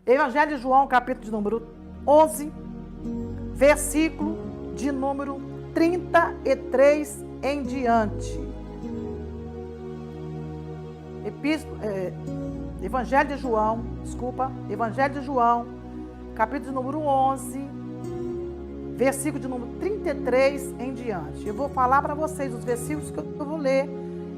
Evangelho de João, capítulo de número 11, versículo de número 33 em diante. Evangelho de João, capítulo de número 11, versículo de número 33 em diante. Eu vou falar para vocês os versículos que eu vou ler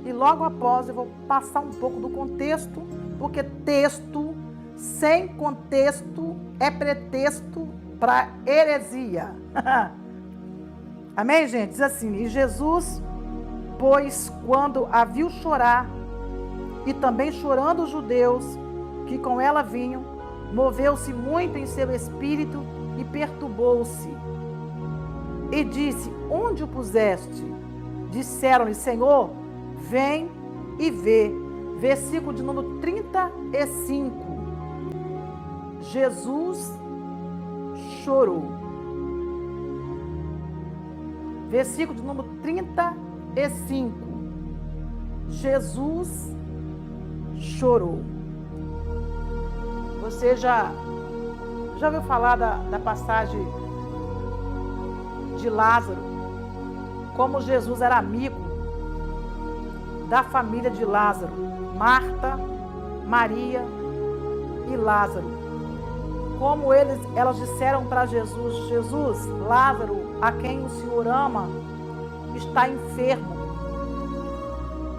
e logo após eu vou passar um pouco do contexto, porque texto sem contexto é pretexto para heresia. Amém, gente? Diz assim: e Jesus, pois, quando a viu chorar, e também chorando os judeus que com ela vinham, moveu-se muito em seu espírito e perturbou-se. E disse: onde o puseste? Disseram-lhe: Senhor, vem e vê. Versículo de número 35. Jesus chorou. Versículo de número 35. Jesus chorou. Você já ouviu falar da passagem de Lázaro? Como Jesus era amigo da família de Lázaro, Marta, Maria e Lázaro. Como elas disseram para Jesus: Jesus, Lázaro, a quem o Senhor ama, está enfermo.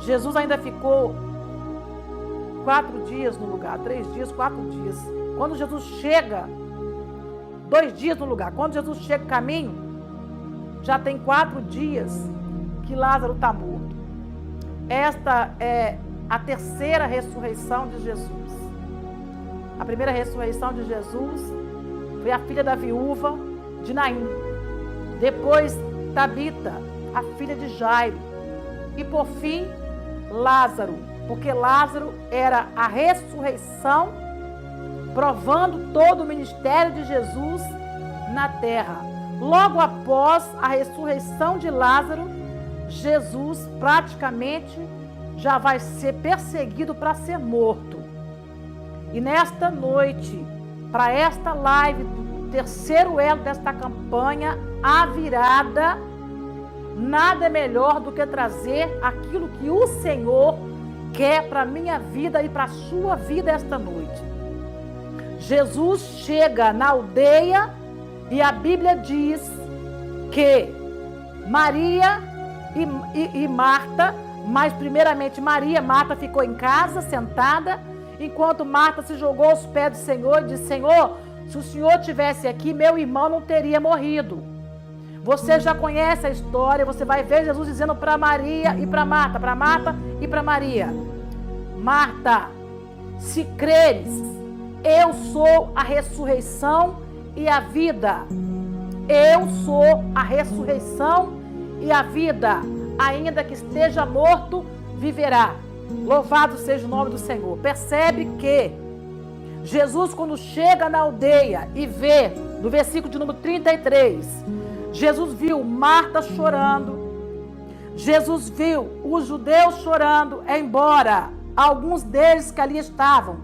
Jesus ainda ficou 4 dias no lugar, 3 dias, 4 dias. Quando Jesus chega, 2 dias no lugar. Quando Jesus chega caminho, já tem 4 dias que Lázaro está morto. Esta é a terceira ressurreição de Jesus. A primeira ressurreição de Jesus foi a filha da viúva de Naim. Depois, Tabita, a filha de Jairo. E por fim, Lázaro, porque Lázaro era a ressurreição, provando todo o ministério de Jesus na terra. Logo após a ressurreição de Lázaro, Jesus praticamente já vai ser perseguido para ser morto. E nesta noite, para esta live do terceiro elo desta campanha, a virada, nada é melhor do que trazer aquilo que o Senhor quer para a minha vida e para a sua vida esta noite. Jesus chega na aldeia e a Bíblia diz que Maria e Marta, mas primeiramente Marta ficou em casa sentada, enquanto Marta se jogou aos pés do Senhor e disse: Senhor, se o Senhor estivesse aqui, meu irmão não teria morrido. Você já conhece a história, você vai ver Jesus dizendo para Maria e para Marta e para Maria: Marta, se creres, eu sou a ressurreição e a vida. Eu sou a ressurreição e a vida. Ainda que esteja morto, viverá. Louvado seja o nome do Senhor. Percebe que Jesus, quando chega na aldeia e vê, no versículo de número 33, Jesus viu Marta chorando, Jesus viu os judeus chorando, embora alguns deles que ali estavam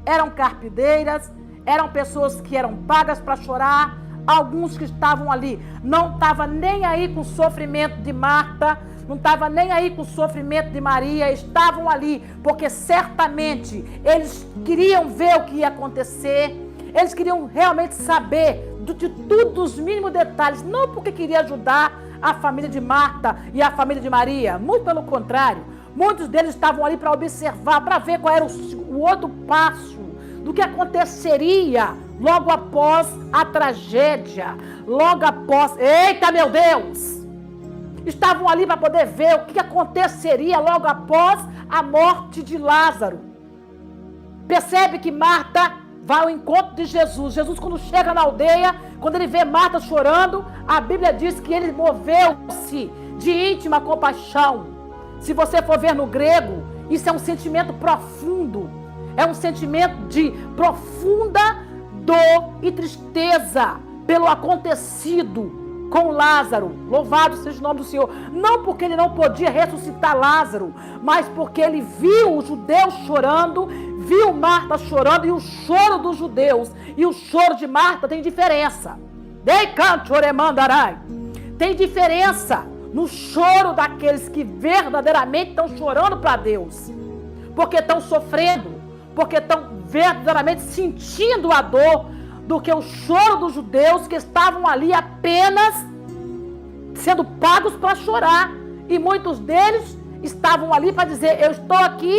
eram carpideiras, eram pessoas que eram pagas para chorar. Alguns que estavam ali não estavam nem aí com o sofrimento de Marta, não estavam nem aí com o sofrimento de Maria, estavam ali porque certamente eles queriam ver o que ia acontecer, eles queriam realmente saber de tudo, os mínimos detalhes, não porque queria ajudar a família de Marta e a família de Maria, muito pelo contrário, muitos deles estavam ali para observar, para ver qual era o outro passo do que aconteceria logo após a tragédia, logo após, eita meu Deus, estavam ali para poder ver o que aconteceria logo após a morte de Lázaro. Percebe que Marta vai ao encontro de Jesus. Jesus, quando chega na aldeia, quando ele vê Marta chorando, a Bíblia diz que ele moveu-se de íntima compaixão. Se você for ver no grego, isso é um sentimento profundo, é um sentimento de profunda dor e tristeza pelo acontecido com Lázaro. Louvado seja o nome do Senhor. Não porque ele não podia ressuscitar Lázaro, mas porque ele viu os judeus chorando, viu Marta chorando, e o choro dos judeus e o choro de Marta tem diferença. Tem diferença no choro daqueles que verdadeiramente estão chorando para Deus, porque estão sofrendo, porque estão verdadeiramente sentindo a dor, do que o choro dos judeus que estavam ali apenas sendo pagos para chorar. E muitos deles estavam ali para dizer: eu estou aqui,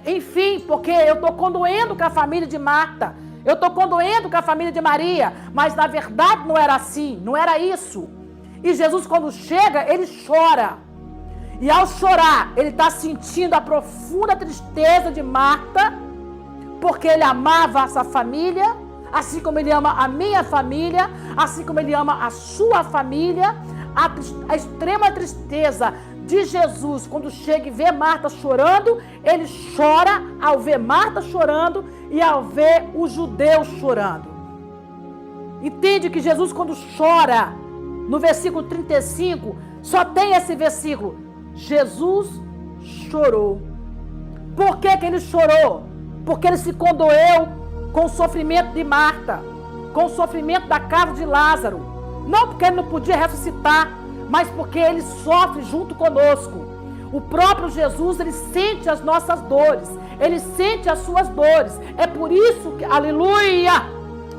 enfim, porque eu estou condoendo com a família de Marta, eu estou condoendo com a família de Maria. Mas na verdade não era assim, não era isso. E Jesus, quando chega, ele chora. E ao chorar, ele está sentindo a profunda tristeza de Marta, porque ele amava essa família, assim como ele ama a minha família, assim como ele ama a sua família. A extrema tristeza de Jesus, quando chega e vê Marta chorando, ele chora ao ver Marta chorando e ao ver os judeus chorando. Entende que Jesus, quando chora, no versículo 35, só tem esse versículo: Jesus chorou. Por que ele chorou? Porque ele se condoeu com o sofrimento de Marta, com o sofrimento da casa de Lázaro. Não porque ele não podia ressuscitar, mas porque ele sofre junto conosco. O próprio Jesus, ele sente as nossas dores, ele sente as suas dores. É por isso que, aleluia,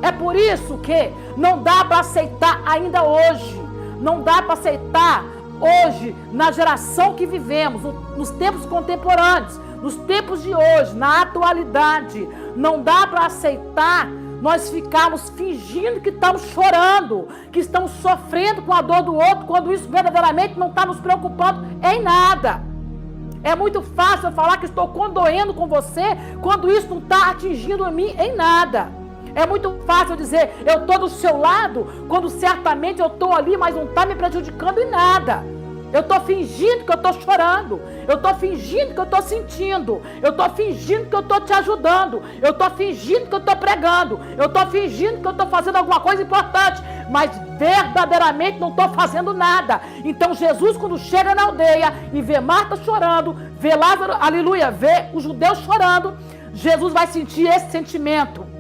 é por isso que não dá para aceitar ainda hoje, não dá para aceitar hoje, na geração que vivemos, nos tempos contemporâneos, nos tempos de hoje, na atualidade, não dá para aceitar nós ficarmos fingindo que estamos chorando, que estamos sofrendo com a dor do outro, quando isso verdadeiramente não está nos preocupando em nada. É muito fácil eu falar que estou condoendo com você, quando isso não está atingindo a mim em nada. É muito fácil dizer: eu estou do seu lado, quando certamente eu estou ali, mas não está me prejudicando em nada. Eu estou fingindo que eu estou chorando, eu estou fingindo que eu estou sentindo, eu estou fingindo que eu estou te ajudando, eu estou fingindo que eu estou pregando, eu estou fingindo que eu estou fazendo alguma coisa importante, mas verdadeiramente não estou fazendo nada. Então Jesus, quando chega na aldeia e vê Marta chorando, vê Lázaro, aleluia, vê os judeus chorando, Jesus vai sentir esse sentimento.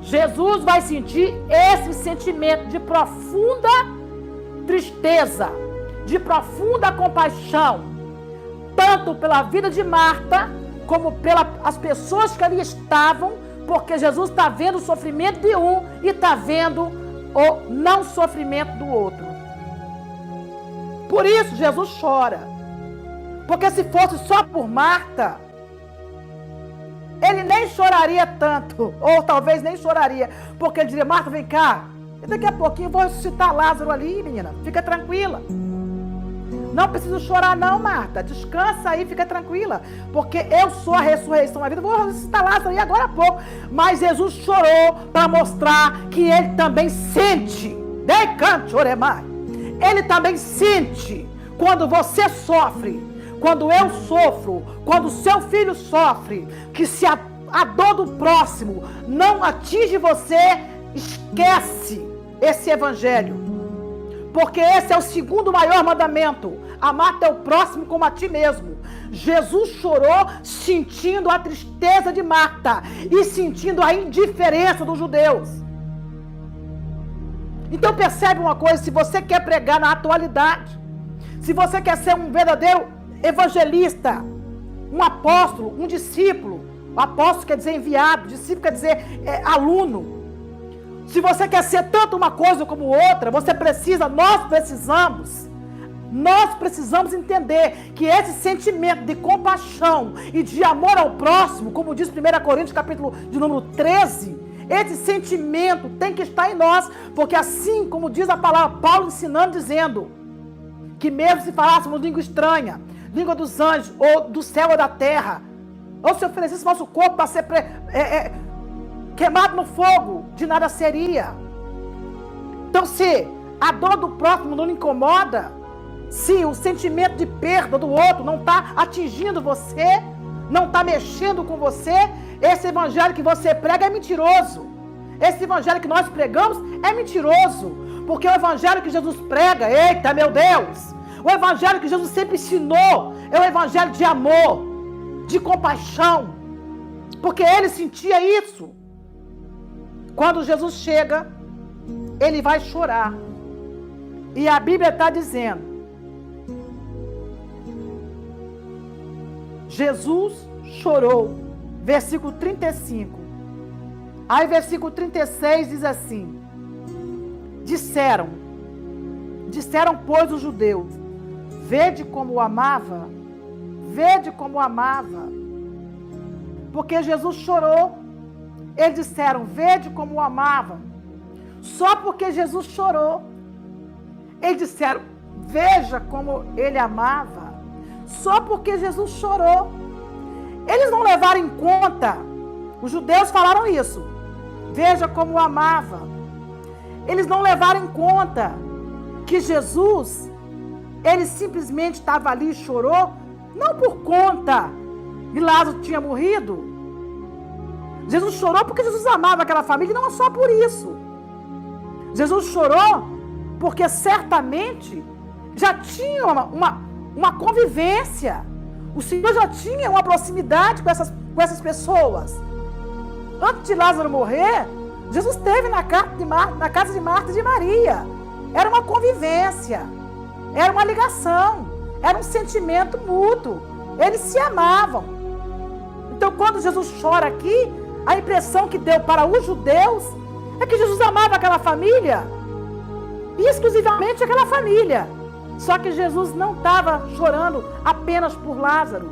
Jesus vai sentir esse sentimento de profunda tristeza, de profunda compaixão, tanto pela vida de Marta, como pelas pessoas que ali estavam, porque Jesus está vendo o sofrimento de um e está vendo o não sofrimento do outro. Por isso Jesus chora, porque se fosse só por Marta, ele nem choraria tanto, ou talvez nem choraria, porque ele diria: Marta, vem cá, e daqui a pouquinho eu vou ressuscitar Lázaro ali, menina, fica tranquila. Não precisa chorar não, Marta, descansa aí, fica tranquila, porque eu sou a ressurreição da vida, vou ressuscitar Lázaro aí agora há pouco. Mas Jesus chorou para mostrar que ele também sente, ele também sente quando você sofre, quando eu sofro, quando o seu filho sofre, que se a dor do próximo não atinge você, esquece esse evangelho. Porque esse é o segundo maior mandamento: amar teu próximo como a ti mesmo. Jesus chorou sentindo a tristeza de Marta e sentindo a indiferença dos judeus. Então percebe uma coisa: se você quer pregar na atualidade, se você quer ser um verdadeiro evangelista, um apóstolo, um discípulo. Apóstolo quer dizer enviado, discípulo quer dizer aluno. Se você quer ser tanto uma coisa como outra, nós precisamos entender que esse sentimento de compaixão e de amor ao próximo, como diz 1 Coríntios capítulo de número 13, esse sentimento tem que estar em nós, porque assim como diz a palavra, Paulo ensinando, dizendo que mesmo se falássemos língua estranha, língua dos anjos, ou do céu ou da terra, ou se oferecesse nosso corpo para ser queimado no fogo, de nada seria. Então, se a dor do próximo não lhe incomoda, se o sentimento de perda do outro não está atingindo você, não está mexendo com você, esse evangelho que você prega é mentiroso. Esse evangelho que nós pregamos é mentiroso, porque o evangelho que Jesus prega, eita meu Deus, o evangelho que Jesus sempre ensinou é um evangelho de amor, de compaixão, porque ele sentia isso. Quando Jesus chega, ele vai chorar. E a Bíblia está dizendo, Jesus chorou, versículo 35. Aí versículo 36 diz assim, disseram, pois, os judeus, vede como o amava, porque Jesus chorou. Eles disseram, vede como o amava, só porque Jesus chorou. Eles disseram, veja como ele amava, só porque Jesus chorou. Eles não levaram em conta, os judeus falaram isso, veja como o amava. Eles não levaram em conta que Jesus, ele simplesmente estava ali e chorou, não por conta que Lázaro tinha morrido. Jesus chorou porque Jesus amava aquela família, e não só por isso. Jesus chorou porque certamente já tinha uma convivência. O Senhor já tinha uma proximidade com essas pessoas. Antes de Lázaro morrer, Jesus esteve na casa de Marta e de Maria. Era uma convivência, era uma ligação, era um sentimento mútuo. Eles se amavam. Então, quando Jesus chora aqui, a impressão que deu para os judeus é que Jesus amava aquela família, e exclusivamente aquela família. Só que Jesus não estava chorando apenas por Lázaro.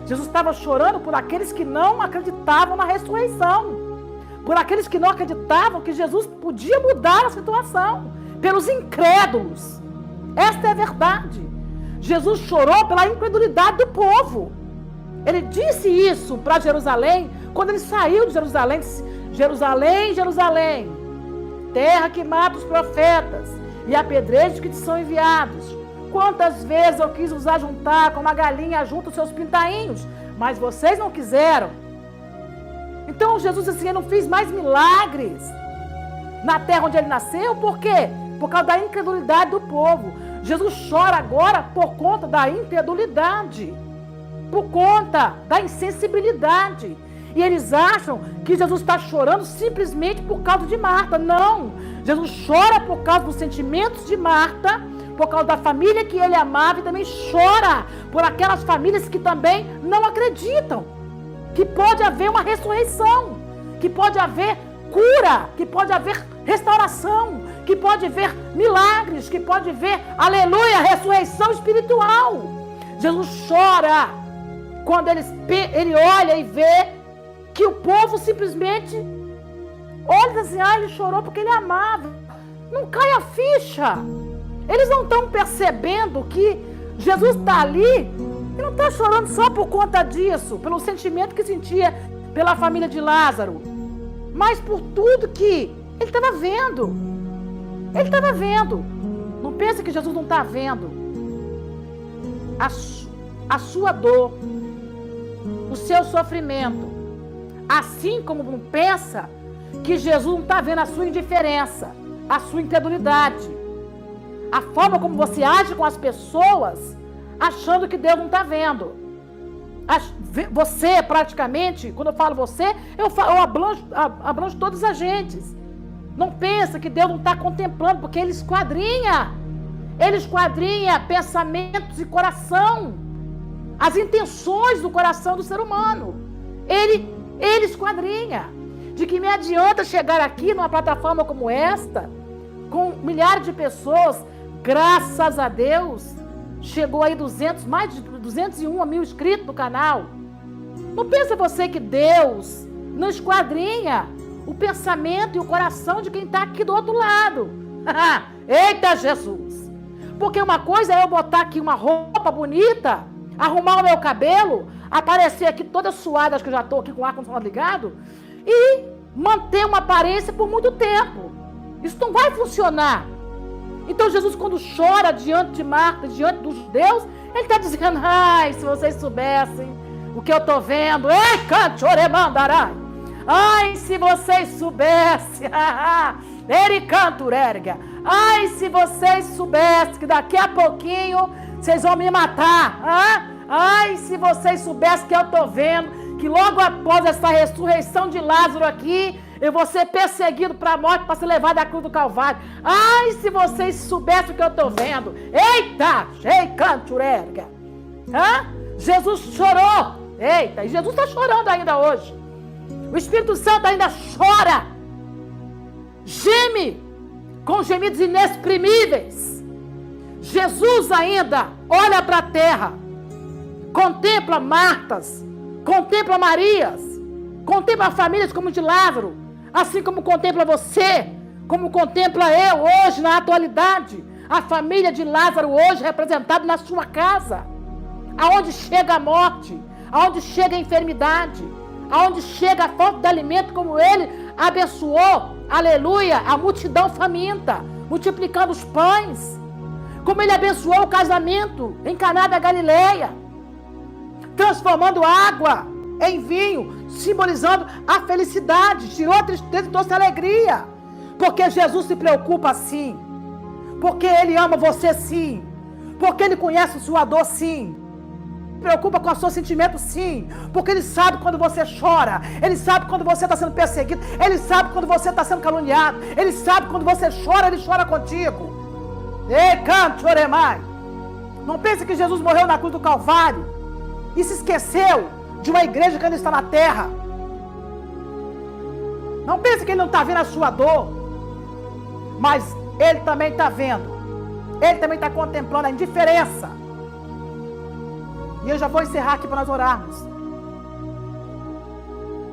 Jesus estava chorando por aqueles que não acreditavam na ressurreição, por aqueles que não acreditavam que Jesus podia mudar a situação, pelos incrédulos. Esta é a verdade. Jesus chorou pela incredulidade do povo. Ele disse isso para Jerusalém, quando ele saiu de Jerusalém, disse, Jerusalém, Jerusalém, terra que mata os profetas e apedreja os que te são enviados. Quantas vezes eu quis vos ajuntar como a galinha junta os seus pintainhos, mas vocês não quiseram. Então Jesus assim, eu não fiz mais milagres na terra onde ele nasceu, por quê? Por causa da incredulidade do povo. Jesus chora agora por conta da incredulidade, por conta da insensibilidade. E eles acham que Jesus está chorando simplesmente por causa de Marta. Não! Jesus chora por causa dos sentimentos de Marta, por causa da família que ele amava, e também chora por aquelas famílias que também não acreditam que pode haver uma ressurreição, que pode haver cura, que pode haver restauração, que pode haver milagres, que pode haver, aleluia, ressurreição espiritual. Jesus chora quando ele olha e vê que o povo simplesmente olha assim, ele chorou porque ele amava. Não cai a ficha. Eles não estão percebendo que Jesus está ali e não está chorando só por conta disso, pelo sentimento que sentia pela família de Lázaro, mas por tudo que ele estava vendo. Ele estava vendo. Não pensa que Jesus não está vendo a sua dor, o seu sofrimento. Assim como não pensa que Jesus não está vendo a sua indiferença, a sua incredulidade, a forma como você age com as pessoas, achando que Deus não está vendo. Você, praticamente, quando eu falo você, eu abranjo todos os agentes. Não pensa que Deus não está contemplando, porque Ele esquadrinha. Ele esquadrinha pensamentos e coração, as intenções do coração do ser humano. Ele esquadrinha. De que me adianta chegar aqui numa plataforma como esta, com milhares de pessoas, graças a Deus, chegou aí mais de 201 mil inscritos no canal. Não pensa você que Deus não esquadrinha o pensamento e o coração de quem está aqui do outro lado. Eita Jesus! Porque uma coisa é eu botar aqui uma roupa bonita, arrumar o meu cabelo, aparecer aqui toda suada, acho que eu já estou aqui com o ar-condicionado ligado, e manter uma aparência por muito tempo. Isso não vai funcionar. Então Jesus, quando chora diante de Marta, diante dos judeus, ele está dizendo, se vocês soubessem o que eu estou vendo, se vocês soubessem, se vocês soubessem que daqui a pouquinho vocês vão me matar, Ai, se vocês soubessem que eu estou vendo, que logo após essa ressurreição de Lázaro aqui, eu vou ser perseguido para a morte, para ser levado à cruz do Calvário. Ai, se vocês soubessem o que eu estou vendo. Eita, cheicanturerga. Jesus chorou. Eita, e Jesus está chorando ainda hoje. O Espírito Santo ainda chora. Geme com gemidos inexprimíveis. Jesus ainda olha para a terra, contempla Martas, contempla Marias, contempla famílias como de Lázaro, assim como contempla você, como contempla eu hoje na atualidade. A família de Lázaro hoje representada na sua casa, aonde chega a morte, aonde chega a enfermidade, aonde chega a falta de alimento, como ele abençoou, aleluia, a multidão faminta, multiplicando os pães, como ele abençoou o casamento em Caná da Galileia, transformando água em vinho, simbolizando a felicidade, tirou a tristeza e trouxe a alegria, porque Jesus se preocupa sim, porque ele ama você sim, porque ele conhece sua dor sim, preocupa com o seu sentimento sim, porque ele sabe quando você chora, ele sabe quando você está sendo perseguido, ele sabe quando você está sendo caluniado, ele sabe quando você chora, ele chora contigo. Ei, canto, oremai. Não pense que Jesus morreu na cruz do Calvário e se esqueceu de uma igreja que ainda está na terra. Não pense que ele não está vendo a sua dor, mas ele também está vendo, ele também está contemplando a indiferença. E eu já vou encerrar aqui para nós orarmos.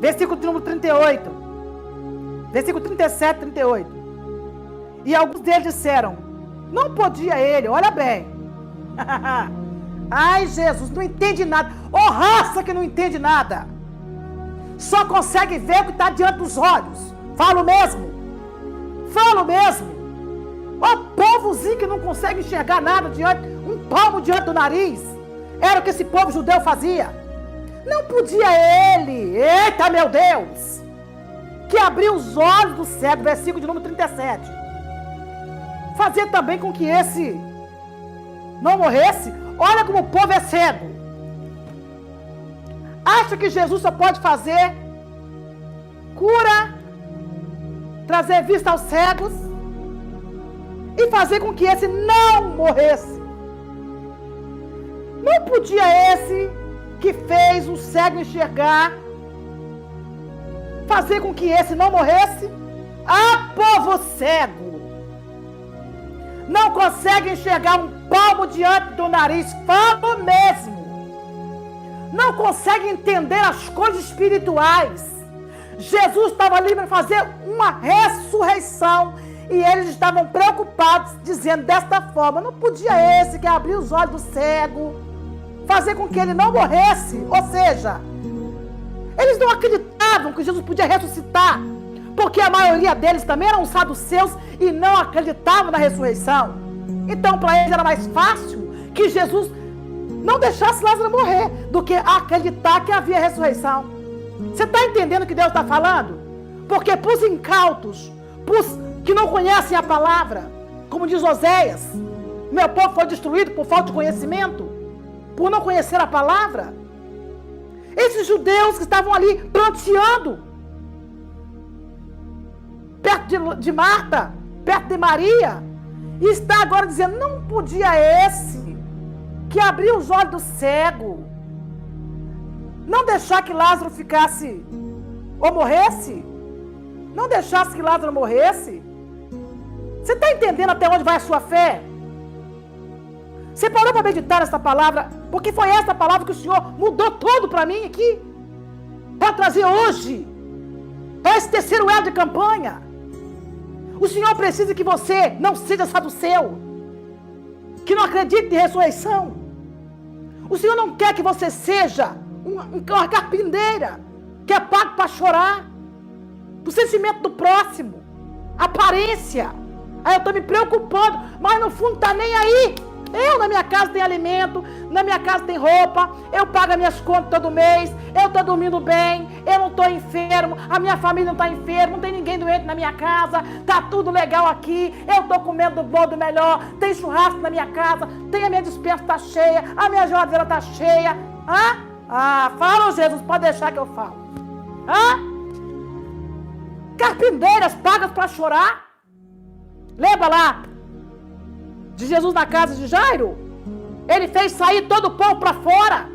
Versículo número 38. Versículo 37 e 38. E alguns deles disseram: não podia ele, olha bem. Ai, Jesus, não entende nada. Ô raça que não entende nada. Só consegue ver o que está diante dos olhos. Falo mesmo. Falo mesmo. Ô povozinho que não consegue enxergar nada diante, um palmo diante do nariz. Era o que esse povo judeu fazia. Não podia ele, eita meu Deus, que abriu os olhos do cego, versículo de número 37. Fazer também com que esse não morresse. Olha como o povo é cego. Acha que Jesus só pode fazer cura, trazer vista aos cegos e fazer com que esse não morresse. Não podia esse que fez o cego enxergar fazer com que esse não morresse? Ah, povo cego! Não consegue enxergar um palmo diante do nariz, falo mesmo. Não consegue entender as coisas espirituais. Jesus estava ali para fazer uma ressurreição e eles estavam preocupados, dizendo desta forma: não podia esse que abriu os olhos do cego fazer com que ele não morresse? Ou seja, eles não acreditavam que Jesus podia ressuscitar, porque a maioria deles também eram saduceus e não acreditavam na ressurreição. Então para eles era mais fácil que Jesus não deixasse Lázaro morrer do que acreditar que havia ressurreição. Você está entendendo o que Deus está falando? Porque para os incautos, para os que não conhecem a palavra, como diz Oséias, meu povo foi destruído por falta de conhecimento, por não conhecer a palavra. Esses judeus que estavam ali pranteando, perto de Marta, perto de Maria, e está agora dizendo: não podia esse que abriu os olhos do cego não deixar que Lázaro ficasse ou morresse? Não deixasse que Lázaro morresse? Você está entendendo até onde vai a sua fé? Você parou para meditar nessa palavra? Porque foi essa palavra que o Senhor mudou tudo para mim aqui, para trazer hoje, para esse terceiro elo de campanha. O Senhor precisa que você não seja saduceu, que não acredite em ressurreição. O Senhor não quer que você seja uma carpinteira que é pago para chorar, do sentimento do próximo, aparência. Aí eu estou me preocupando, mas no fundo está nem aí. Eu, na minha casa tem alimento, na minha casa tem roupa, eu pago as minhas contas todo mês, eu estou dormindo bem, eu não estou enfermo, a minha família não está enferma, não tem ninguém doente na minha casa, está tudo legal aqui, eu estou comendo do bom do melhor, tem churrasco na minha casa, tem a minha despensa está cheia, a minha geladeira está cheia. Fala, Jesus, pode deixar que eu falo. Carpinteiras pagas para chorar. Lembra lá de Jesus na casa de Jairo? Ele fez sair todo o povo para fora,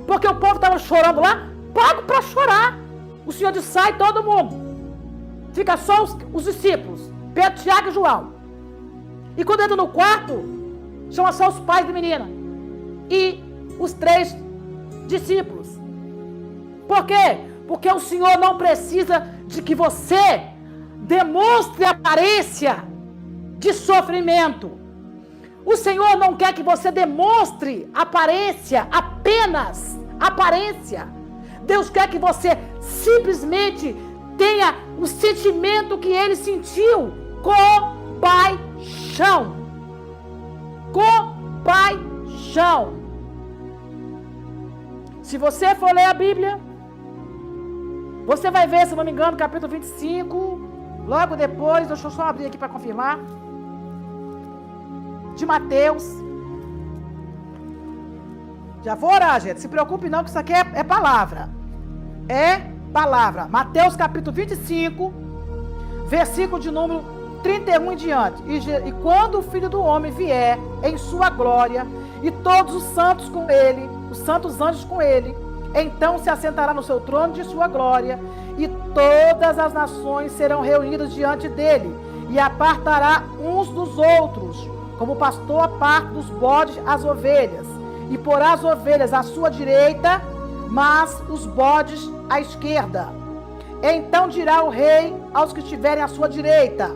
porque o povo estava chorando lá, pago para chorar. O Senhor diz, sai todo mundo, fica só os discípulos, Pedro, Tiago e João. E quando entra no quarto, chama só os pais da menina e os 3 discípulos. Por quê? Porque o Senhor não precisa de que você demonstre aparência de sofrimento. O Senhor não quer que você demonstre aparência, apenas aparência. Deus quer que você simplesmente tenha o sentimento que Ele sentiu, compaixão. Compaixão. Se você for ler a Bíblia, você vai ver, se não me engano, capítulo 25, logo depois, deixa eu só abrir aqui para confirmar, de Mateus. Já vou orar, gente, se preocupe não, que isso aqui é palavra. É palavra. Mateus capítulo 25, versículo de número 31 em diante. E quando o Filho do Homem vier em sua glória, e todos os santos com ele, os santos anjos com ele, então se assentará no seu trono de sua glória, e todas as nações serão reunidas diante dele, e apartará uns dos outros, como o pastor aparta dos bodes as ovelhas, e porá as ovelhas à sua direita, mas os bodes à esquerda. Então dirá o rei aos que estiverem à sua direita,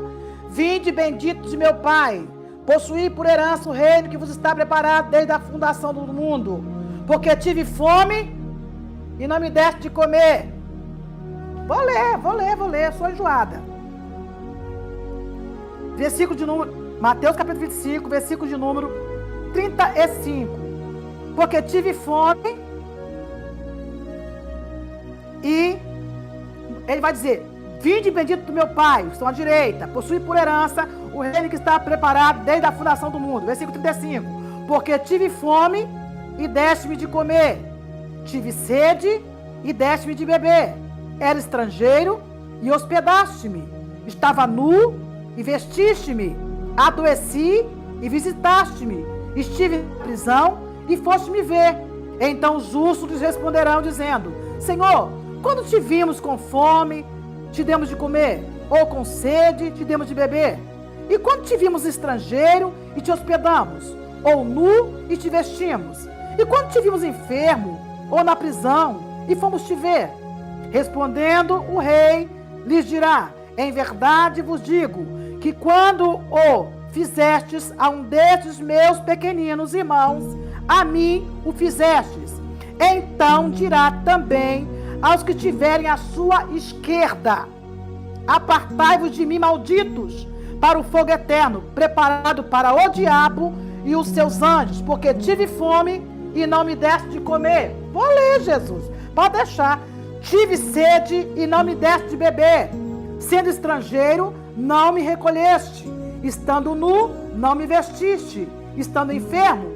vinde benditos de meu Pai, possuí por herança o reino que vos está preparado desde a fundação do mundo, porque tive fome e não me deste de comer. Vou ler, sou enjoada. Versículo de número, Mateus capítulo 25, versículo de número 35. Porque tive fome e ele vai dizer, vinde bendito do meu Pai, estão à direita, possui por herança o reino que está preparado desde a fundação do mundo. Versículo 35. Porque tive fome e deste-me de comer, tive sede e deste-me de beber, era estrangeiro e hospedaste-me, estava nu e vestiste-me, adoeci e visitaste-me, estive na prisão e foste me ver. Então os justos lhes responderão dizendo, Senhor, quando te vimos com fome, te demos de comer, ou com sede, te demos de beber? E quando te vimos estrangeiro e te hospedamos, ou nu e te vestimos? E quando te vimos enfermo, ou na prisão, e fomos te ver? Respondendo o rei, lhes dirá, em verdade vos digo, que quando o fizestes a um destes meus pequeninos irmãos, a mim o fizestes. Então dirá também aos que tiverem à sua esquerda, apartai-vos de mim, malditos, para o fogo eterno, preparado para o diabo e os seus anjos, porque tive fome e não me deste de comer. Vou ler, Jesus, pode deixar. Tive sede e não me deste de beber, sendo estrangeiro, não me recolheste, estando nu, não me vestiste, estando enfermo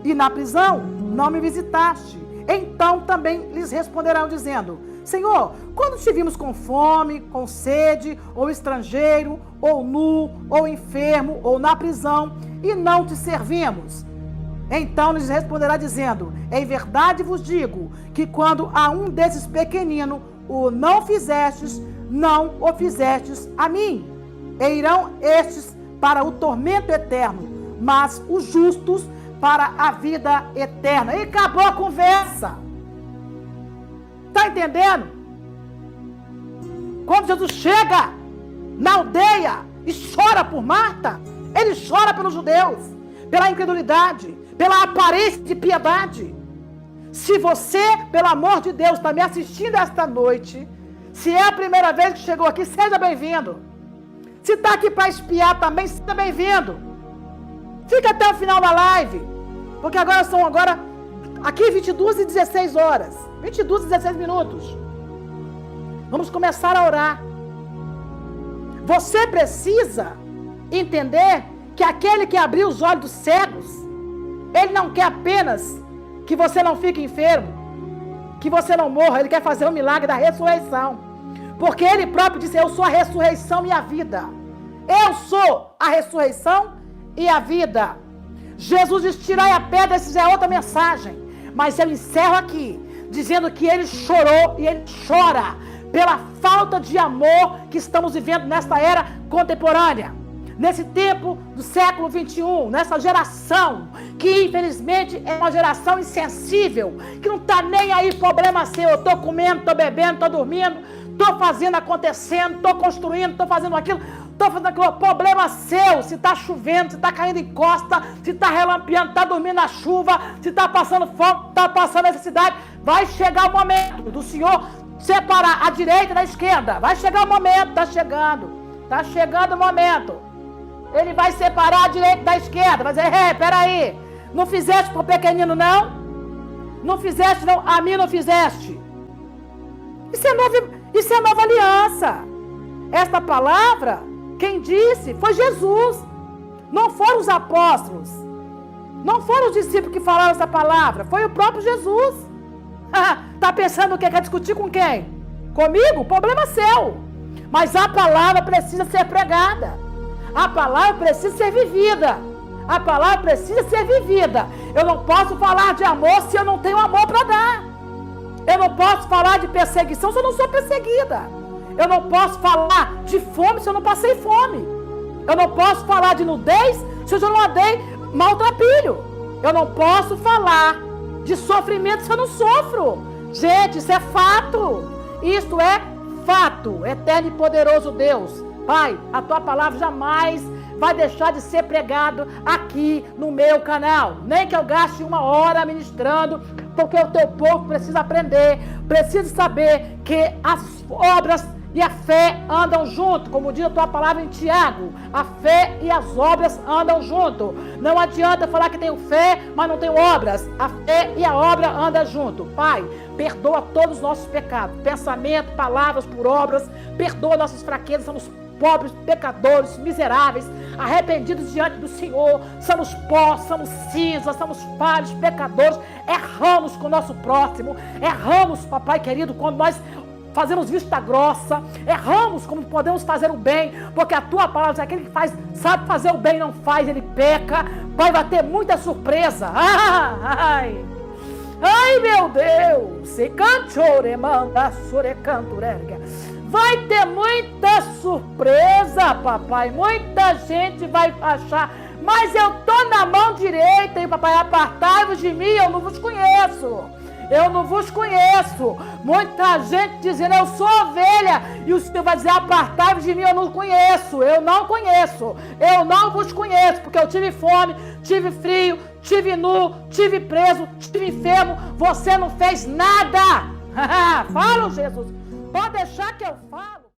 e na prisão, não me visitaste. Então também lhes responderão dizendo, Senhor, quando te vimos com fome, com sede, ou estrangeiro, ou nu, ou enfermo, ou na prisão, e não te servimos? Então lhes responderá dizendo, em verdade vos digo, que quando a um desses pequeninos o não fizestes, não o fizestes a mim. E irão estes para o tormento eterno, mas os justos para a vida eterna. E acabou a conversa. Está entendendo? Quando Jesus chega na aldeia e chora por Marta, ele chora pelos judeus, pela incredulidade, pela aparência de piedade. Se você, pelo amor de Deus, está me assistindo esta noite, se é a primeira vez que chegou aqui, seja bem-vindo. Se está aqui para espiar também, seja bem-vindo. Fica até o final da live. Porque agora são aqui 22h16. 22h16. Vamos começar a orar. Você precisa entender que aquele que abriu os olhos dos cegos, ele não quer apenas que você não fique enfermo, que você não morra, ele quer fazer o milagre da ressurreição. Porque ele próprio disse: eu sou a ressurreição e a vida. Eu sou a ressurreição e a vida. Jesus diz: tirai a pedra, essa é outra mensagem. Mas eu encerro aqui, dizendo que ele chorou e ele chora pela falta de amor que estamos vivendo nesta era contemporânea. Nesse tempo do século 21, nessa geração, que infelizmente é uma geração insensível, que não está nem aí, problema seu, eu estou comendo, estou bebendo, estou dormindo, estou fazendo acontecendo, estou construindo, estou fazendo aquilo, problema seu, se está chovendo, se está caindo em costa, se está relampeando, está dormindo na chuva, se está passando fome, está passando necessidade, vai chegar o momento do Senhor separar a direita da esquerda, vai chegar o momento, está chegando o momento. Ele vai separar a direita da esquerda. Vai dizer: peraí, não fizeste pro pequenino não? Não fizeste não? A mim não fizeste. Isso é nova aliança. Esta palavra, quem disse foi Jesus. Não foram os apóstolos. Não foram os discípulos que falaram essa palavra. Foi o próprio Jesus. Tá pensando o quê? Quer discutir com quem? Comigo? Problema seu. Mas a palavra precisa ser pregada. A palavra precisa ser vivida. A palavra precisa ser vivida. Eu não posso falar de amor se eu não tenho amor para dar. Eu não posso falar de perseguição se eu não sou perseguida. Eu não posso falar de fome se eu não passei fome. Eu não posso falar de nudez se eu não andei maltrapilho. Eu não posso falar de sofrimento se eu não sofro. Gente, isso é fato. Isto é fato. Eterno e poderoso Deus, Pai, a tua palavra jamais vai deixar de ser pregado aqui no meu canal. Nem que eu gaste 1 hora ministrando, porque o teu povo precisa aprender, precisa saber que as obras e a fé andam junto. Como diz a tua palavra em Tiago, a fé e as obras andam junto. Não adianta falar que tenho fé, mas não tenho obras. A fé e a obra andam junto. Pai, perdoa todos os nossos pecados, pensamento, palavras, por obras. Perdoa nossas fraquezas, somos pobres, pecadores, miseráveis, arrependidos diante do Senhor, somos pó, somos cinza, somos falhos, pecadores, erramos com o nosso próximo, erramos, papai querido, quando nós fazemos vista grossa, erramos como podemos fazer o bem, porque a tua palavra diz: aquele que sabe fazer o bem não faz, ele peca. Pai, vai ter muita surpresa. Ai, meu Deus, se cantore, manda surecanturega. Vai ter muita surpresa, papai. Muita gente vai achar: mas eu estou na mão direita, e papai, apartai-vos de mim, eu não vos conheço. Eu não vos conheço. Muita gente dizendo: eu sou ovelha. E o Senhor vai dizer: apartai-vos de mim, eu não conheço. Eu não conheço. Eu não vos conheço, porque eu tive fome, tive frio, tive nu, tive preso, tive enfermo. Você não fez nada. Fala, Jesus. Pode deixar que eu falo.